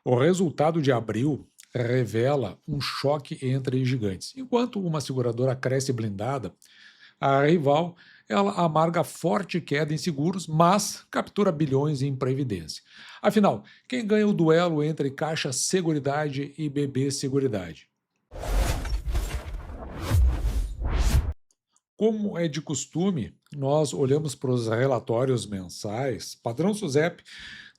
O resultado de abril revela um choque entre gigantes. Enquanto uma seguradora cresce blindada, a rival ela amarga forte queda em seguros, mas captura bilhões em previdência. Afinal, quem ganha o duelo entre Caixa Seguridade e BB Seguridade? Como é de costume, nós olhamos para os relatórios mensais, padrão SUSEP,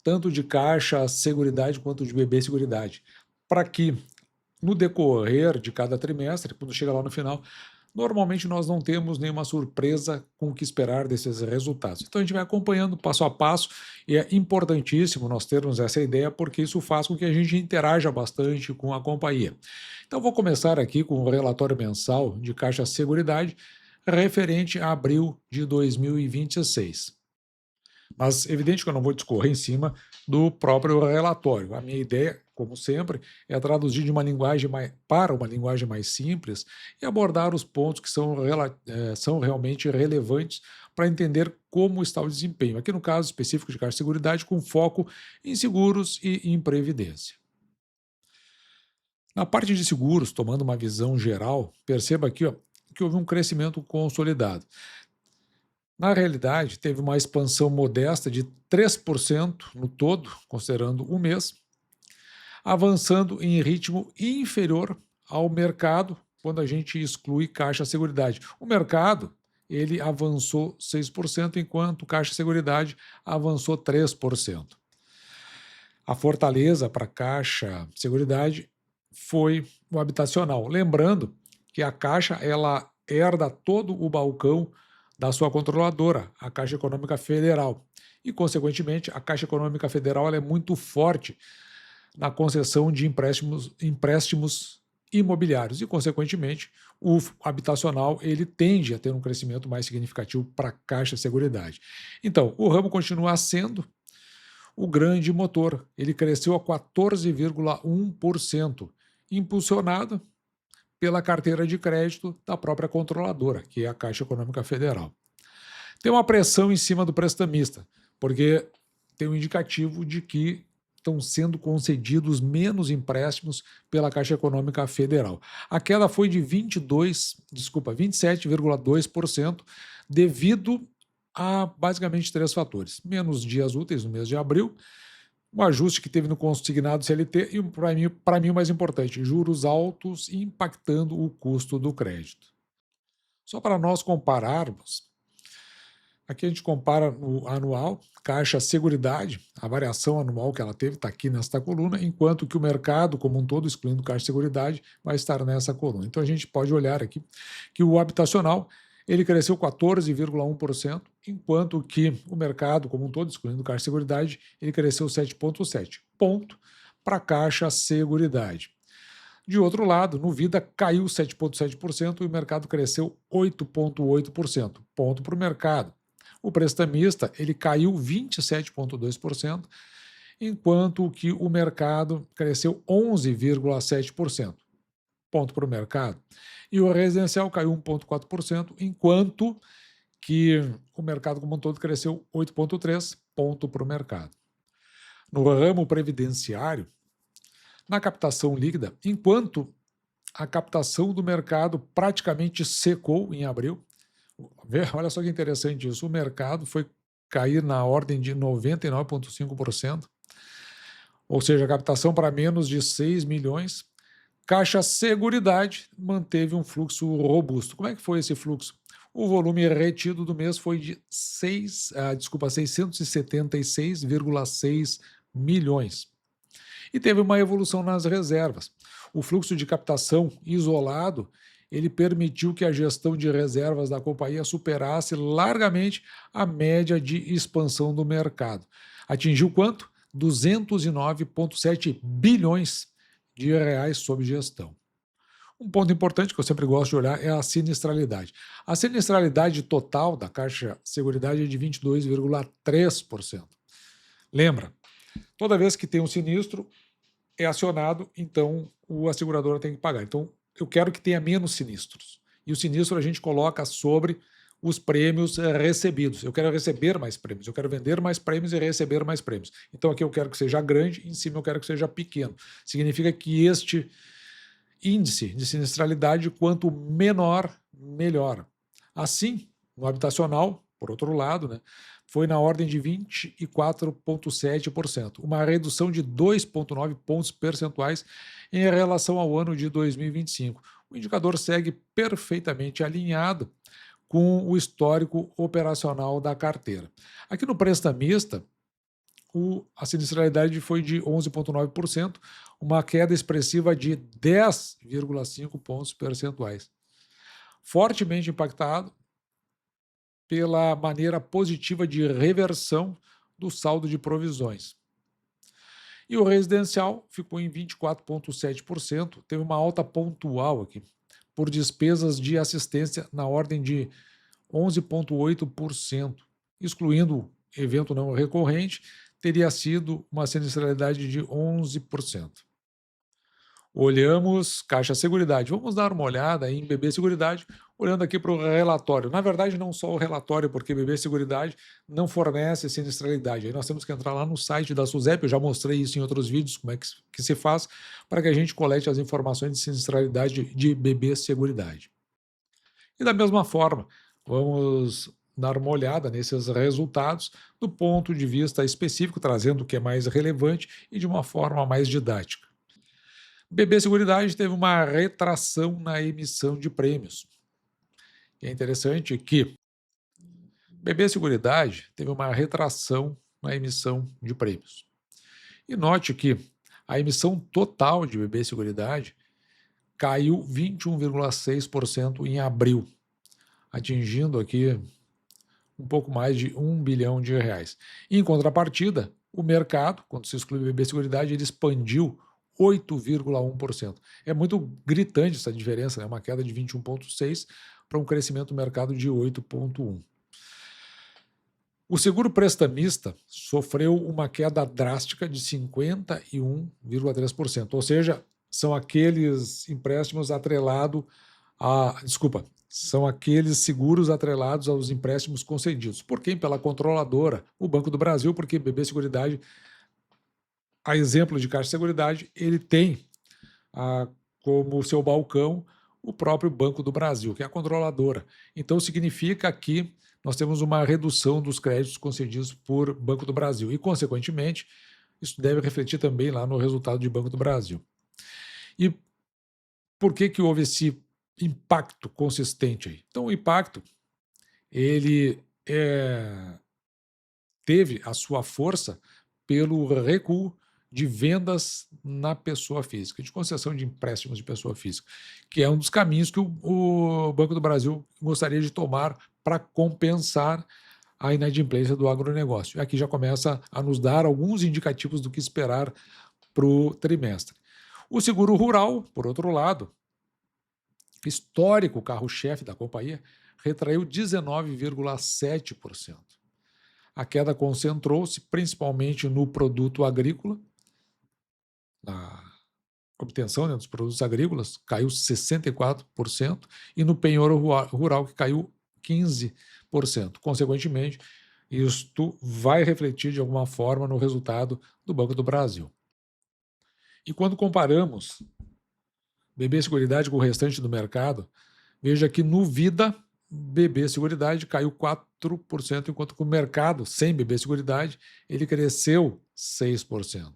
tanto de Caixa Seguridade quanto de BB Seguridade, para que no decorrer de cada trimestre, quando chega lá no final, normalmente nós não temos nenhuma surpresa com o que esperar desses resultados. Então a gente vai acompanhando passo a passo e é importantíssimo nós termos essa ideia porque isso faz com que a gente interaja bastante com a companhia. Então vou começar aqui com o relatório mensal de Caixa Seguridade referente a abril de 2026. Mas evidente que eu não vou discorrer em cima do próprio relatório. A minha ideia, como sempre, é traduzir de uma linguagem para uma linguagem mais simples e abordar os pontos que são realmente relevantes para entender como está o desempenho. Aqui no caso específico de Caixa de Seguridade, com foco em seguros e em previdência. Na parte de seguros, tomando uma visão geral, perceba aqui ó, que houve um crescimento consolidado. Na realidade, teve uma expansão modesta de 3% no todo, considerando o mês, avançando em ritmo inferior ao mercado quando a gente exclui Caixa Seguridade. O mercado, ele avançou 6%, enquanto Caixa Seguridade avançou 3%. A fortaleza para a Caixa Seguridade foi o habitacional. Lembrando que a Caixa ela herda todo o balcão da sua controladora, a Caixa Econômica Federal. E, consequentemente, a Caixa Econômica Federal ela é muito forte na concessão de empréstimos imobiliários e, consequentemente, o habitacional ele tende a ter um crescimento mais significativo para a Caixa Seguridade. Então, o ramo continua sendo o grande motor. Ele cresceu a 14,1%, impulsionado pela carteira de crédito da própria controladora, que é a Caixa Econômica Federal. Tem uma pressão em cima do prestamista, porque tem um indicativo de que estão sendo concedidos menos empréstimos pela Caixa Econômica Federal. A queda foi de 27,2% devido a basicamente três fatores: menos dias úteis no mês de abril, um ajuste que teve no consignado CLT e, para mim, o mais importante, juros altos impactando o custo do crédito. Só para nós compararmos, aqui a gente compara no anual, Caixa Seguridade, a variação anual que ela teve está aqui nesta coluna, enquanto que o mercado como um todo, excluindo Caixa Seguridade, vai estar nessa coluna. Então a gente pode olhar aqui que o habitacional ele cresceu 14,1%, enquanto que o mercado como um todo, excluindo Caixa Seguridade, ele cresceu 7,7%. Ponto para a Caixa Seguridade. De outro lado, no Vida caiu 7,7% e o mercado cresceu 8,8%. Ponto para o mercado. O prestamista ele caiu 27,2%, enquanto que o mercado cresceu 11,7%. Ponto para o mercado. E o residencial caiu 1,4%, enquanto que o mercado como um todo cresceu 8,3%, ponto para o mercado. No ramo previdenciário, na captação líquida, enquanto a captação do mercado praticamente secou em abril, olha só que interessante isso, o mercado foi cair na ordem de 99,5%, ou seja, a captação para menos de 6 milhões. Caixa Seguridade manteve um fluxo robusto. Como é que foi esse fluxo? O volume retido do mês foi de 676,6 milhões. E teve uma evolução nas reservas. O fluxo de captação isolado, ele permitiu que a gestão de reservas da companhia superasse largamente a média de expansão do mercado. Atingiu quanto? 209,7 bilhões de reais sob gestão. Um ponto importante que eu sempre gosto de olhar é a sinistralidade. A sinistralidade total da Caixa Seguridade é de 22,3%. Lembra, toda vez que tem um sinistro, é acionado, então a seguradora tem que pagar. Então, eu quero que tenha menos sinistros. E o sinistro a gente coloca sobre os prêmios recebidos. Eu quero receber mais prêmios, eu quero vender mais prêmios e receber mais prêmios. Então aqui eu quero que seja grande, em cima eu quero que seja pequeno. Significa que este índice de sinistralidade, quanto menor, melhor. Assim, no habitacional, por outro lado, né, foi na ordem de 24,7%, uma redução de 2,9 pontos percentuais em relação ao ano de 2025. O indicador segue perfeitamente alinhado com o histórico operacional da carteira. Aqui no prestamista, a sinistralidade foi de 11,9%, uma queda expressiva de 10,5 pontos percentuais. Fortemente impactado pela maneira positiva de reversão do saldo de provisões. E o residencial ficou em 24,7%, teve uma alta pontual aqui, por despesas de assistência na ordem de 11,8%, excluindo evento não recorrente, teria sido uma sinistralidade de 11%. Olhamos Caixa Seguridade. Vamos dar uma olhada em BB Seguridade, olhando aqui para o relatório. Na verdade, não só o relatório, porque BB Seguridade não fornece sinistralidade. Aí nós temos que entrar lá no site da SUSEP, eu já mostrei isso em outros vídeos, como é que se faz, para que a gente colete as informações de sinistralidade de BB Seguridade. E da mesma forma, vamos dar uma olhada nesses resultados do ponto de vista específico, trazendo o que é mais relevante e de uma forma mais didática. BB Seguridade teve uma retração na emissão de prêmios. E é interessante que BB Seguridade teve uma retração na emissão de prêmios. E note que a emissão total de BB Seguridade caiu 21,6% em abril, atingindo aqui um pouco mais de R$1 bilhão. Em contrapartida, o mercado, quando se exclui o BB Seguridade, ele expandiu 8,1%. É muito gritante essa diferença, né? Uma queda de 21,6% para um crescimento do mercado de 8,1%. O seguro prestamista sofreu uma queda drástica de 51,3%, ou seja, são aqueles empréstimos atrelados são aqueles seguros atrelados aos empréstimos concedidos. Por quem? Pela controladora, o Banco do Brasil, porque BB Seguridade, a exemplo de Caixa Seguridade, ele tem como seu balcão o próprio Banco do Brasil, que é a controladora. Então significa que nós temos uma redução dos créditos concedidos por Banco do Brasil e, consequentemente, isso deve refletir também lá no resultado de Banco do Brasil. E por que houve esse impacto consistente aí? Então, o impacto ele teve a sua força pelo recuo de vendas na pessoa física, de concessão de empréstimos de pessoa física, que é um dos caminhos que o Banco do Brasil gostaria de tomar para compensar a inadimplência do agronegócio. E aqui já começa a nos dar alguns indicativos do que esperar para o trimestre. O seguro rural, por outro lado, histórico carro-chefe da companhia, retraiu 19,7%. A queda concentrou-se principalmente no produto agrícola, na obtenção, né, dos produtos agrícolas, caiu 64%, e no penhor rural, que caiu 15%. Consequentemente, isto vai refletir de alguma forma no resultado do Banco do Brasil. E quando comparamos BB Seguridade com o restante do mercado, veja que no Vida, BB Seguridade caiu 4%, enquanto que o mercado sem BB Seguridade ele cresceu 6%.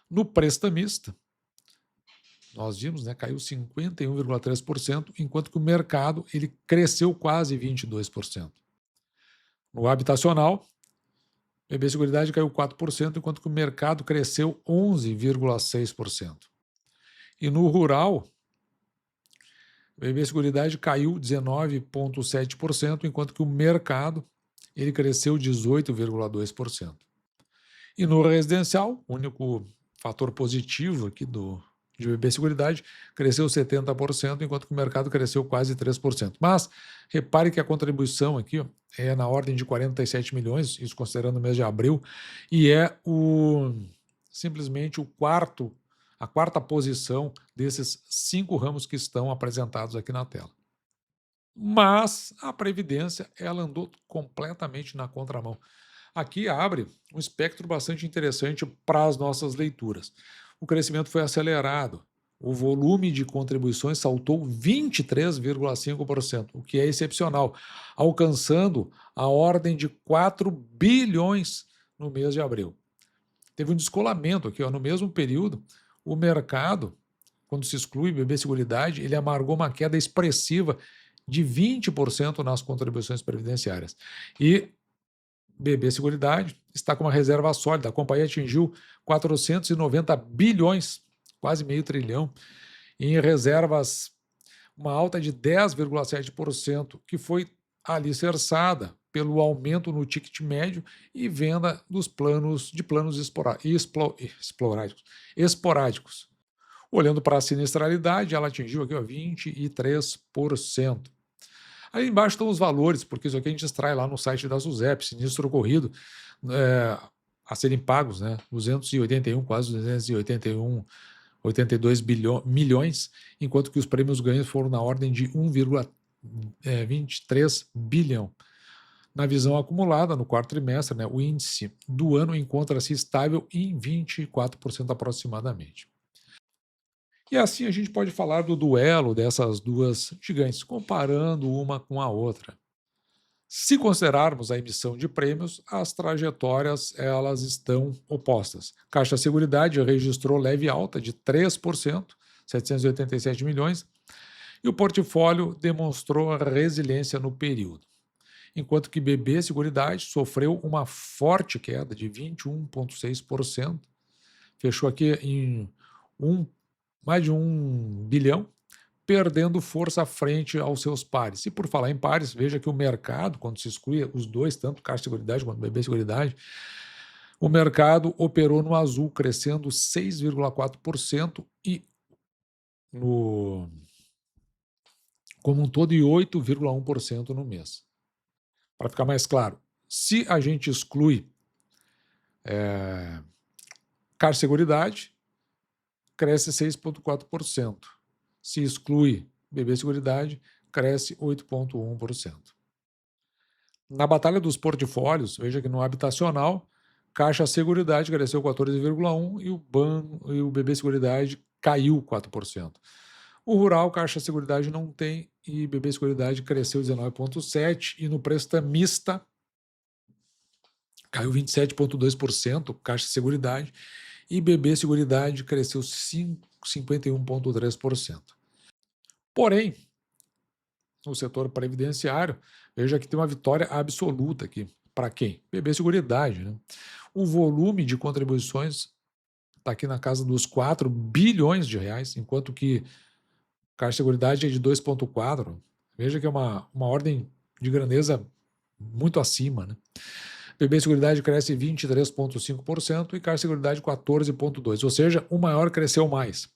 No prestamista, nós vimos, né, caiu 51,3%, enquanto que o mercado ele cresceu quase 22%. No habitacional, BB Seguridade caiu 4%, enquanto que o mercado cresceu 11,6%. E no rural, BB Seguridade caiu 19,7%, enquanto que o mercado ele cresceu 18,2%. E no residencial, o único fator positivo aqui de BB Seguridade, cresceu 70%, enquanto que o mercado cresceu quase 3%. Mas repare que a contribuição aqui é na ordem de 47 milhões, isso considerando o mês de abril, e é simplesmente a quarta posição desses 5 ramos que estão apresentados aqui na tela. Mas a Previdência, ela andou completamente na contramão. Aqui abre um espectro bastante interessante para as nossas leituras. O crescimento foi acelerado. O volume de contribuições saltou 23,5%, o que é excepcional, alcançando a ordem de 4 bilhões no mês de abril. Teve um descolamento aqui, ó, no mesmo período, o mercado, quando se exclui BB Seguridade, ele amargou uma queda expressiva de 20% nas contribuições previdenciárias. E BB Seguridade está com uma reserva sólida. A companhia atingiu 490 bilhões, quase meio trilhão, em reservas, uma alta de 10,7%, que foi alicerçada pelo aumento no ticket médio e venda dos planos esporádicos. Olhando para a sinistralidade, ela atingiu aqui, ó, 23%. Aí embaixo estão os valores, porque isso aqui a gente extrai lá no site da SUSEP, sinistro ocorrido, a serem pagos, né? 281, quase 82 milhões, enquanto que os prêmios ganhos foram na ordem de 1,23 bilhão. Na visão acumulada, no quarto trimestre, né, o índice do ano encontra-se estável em 24% aproximadamente. E assim a gente pode falar do duelo dessas duas gigantes, comparando uma com a outra. Se considerarmos a emissão de prêmios, as trajetórias elas estão opostas. Caixa Seguridade registrou leve alta de 3%, 787 milhões, e o portfólio demonstrou resiliência no período. Enquanto que BB Seguridade sofreu uma forte queda de 21,6%, fechou aqui em mais de 1 bilhão, perdendo força frente aos seus pares. E por falar em pares, veja que o mercado, quando se exclui os dois, tanto Caixa Seguridade quanto BB Seguridade, o mercado operou no azul, crescendo 6,4% e como um todo e 8,1% no mês. Para ficar mais claro, se a gente exclui Caixa Seguridade, cresce 6,4%. Se exclui BB Seguridade, cresce 8,1%. Na batalha dos portfólios, veja que no habitacional, Caixa Seguridade cresceu 14,1% e o BB Seguridade caiu 4%. O rural, Caixa Seguridade não tem e BB Seguridade cresceu 19,7%, e no prestamista caiu 27,2%, Caixa Seguridade, e BB Seguridade cresceu 51,3%. Porém, no setor previdenciário, veja que tem uma vitória absoluta aqui. Para quem? BB Seguridade, né? O volume de contribuições está aqui na casa dos 4 bilhões de reais, enquanto que Caixa Seguridade é de 2,4. Veja que é uma ordem de grandeza muito acima, né? BB Seguridade cresce 23,5% e Caixa Seguridade 14,2%, ou seja, o maior cresceu mais.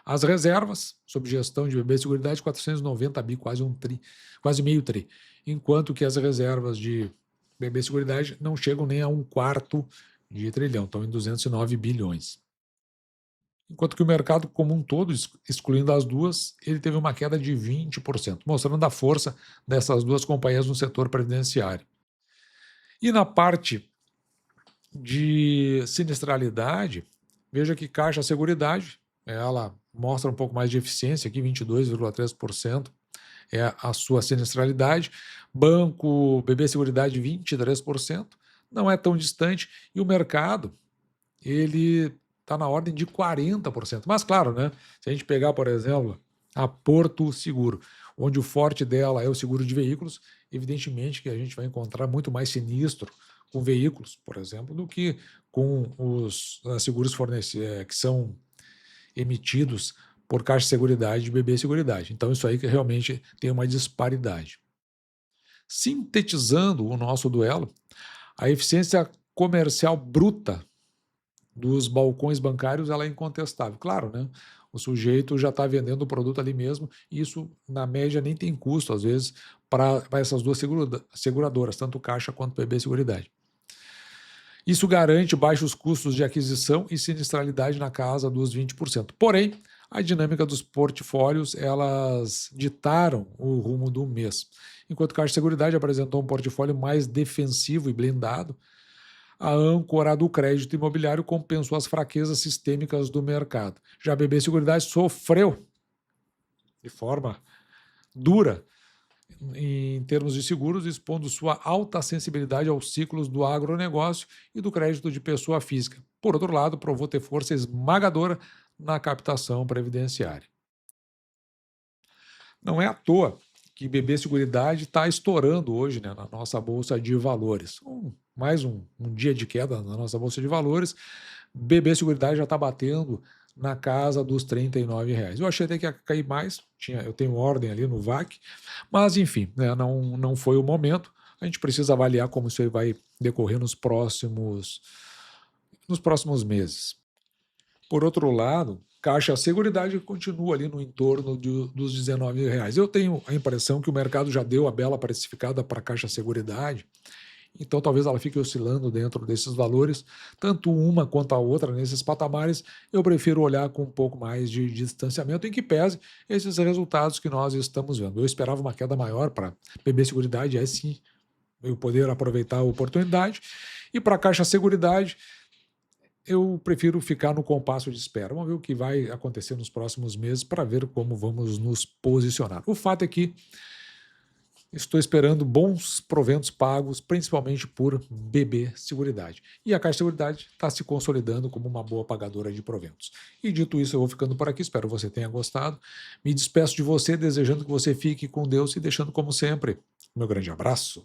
As reservas, sob gestão de BB Seguridade, 490 bi, quase meio tri, enquanto que as reservas de BB Seguridade não chegam nem a 1/4 de trilhão, estão em 209 bilhões. Enquanto que o mercado como um todo, excluindo as duas, ele teve uma queda de 20%, mostrando a força dessas duas companhias no setor previdenciário. E na parte de sinistralidade, veja que Caixa Seguridade, ela mostra um pouco mais de eficiência, aqui 22,3% é a sua sinistralidade. Banco BB Seguridade, 23%, não é tão distante, e o mercado, ele está na ordem de 40%. Mas claro, né, se a gente pegar, por exemplo, a Porto Seguro, onde o forte dela é o seguro de veículos, evidentemente que a gente vai encontrar muito mais sinistro com veículos, por exemplo, do que com os seguros que são emitidos por Caixa Seguridade e BB Seguridade. Então isso aí que realmente tem uma disparidade. Sintetizando o nosso duelo, a eficiência comercial bruta dos balcões bancários ela é incontestável. Claro, né? O sujeito já está vendendo o produto ali mesmo, e isso, na média, nem tem custo, às vezes, para essas duas seguradoras, tanto Caixa quanto BB Seguridade. Isso garante baixos custos de aquisição e sinistralidade na casa dos 20%. Porém, A dinâmica dos portfólios, elas ditaram o rumo do mês. Enquanto Caixa Seguridade apresentou um portfólio mais defensivo e blindado, a âncora do crédito imobiliário compensou as fraquezas sistêmicas do mercado. Já a BB Seguridade sofreu de forma dura em termos de seguros, expondo sua alta sensibilidade aos ciclos do agronegócio e do crédito de pessoa física. Por outro lado, provou ter força esmagadora na captação previdenciária. Não é à toa que BB Seguridade está estourando hoje, né, na nossa Bolsa de Valores. Mais um dia de queda na nossa Bolsa de Valores. BB Seguridade já está batendo na casa dos R$ 39. Eu achei até que ia cair mais, eu tenho ordem ali no VAC, mas enfim, né, não foi o momento. A gente precisa avaliar como isso aí vai decorrer nos próximos meses. Por outro lado, Caixa Seguridade continua ali no entorno dos R$ 19. Eu tenho a impressão que o mercado já deu a bela precificada para a Caixa Seguridade, então talvez ela fique oscilando dentro desses valores, tanto uma quanto a outra nesses patamares. Eu prefiro olhar com um pouco mais de distanciamento, em que pese esses resultados que nós estamos vendo. Eu esperava uma queda maior para BB Seguridade, é sim eu poder aproveitar a oportunidade, e para a Caixa Seguridade eu prefiro ficar no compasso de espera. Vamos ver o que vai acontecer nos próximos meses para ver como vamos nos posicionar. O fato é que estou esperando bons proventos pagos, principalmente por BB Seguridade. E a Caixa Seguridade está se consolidando como uma boa pagadora de proventos. E dito isso, eu vou ficando por aqui. Espero que você tenha gostado. Me despeço de você, desejando que você fique com Deus e deixando, como sempre, meu grande abraço.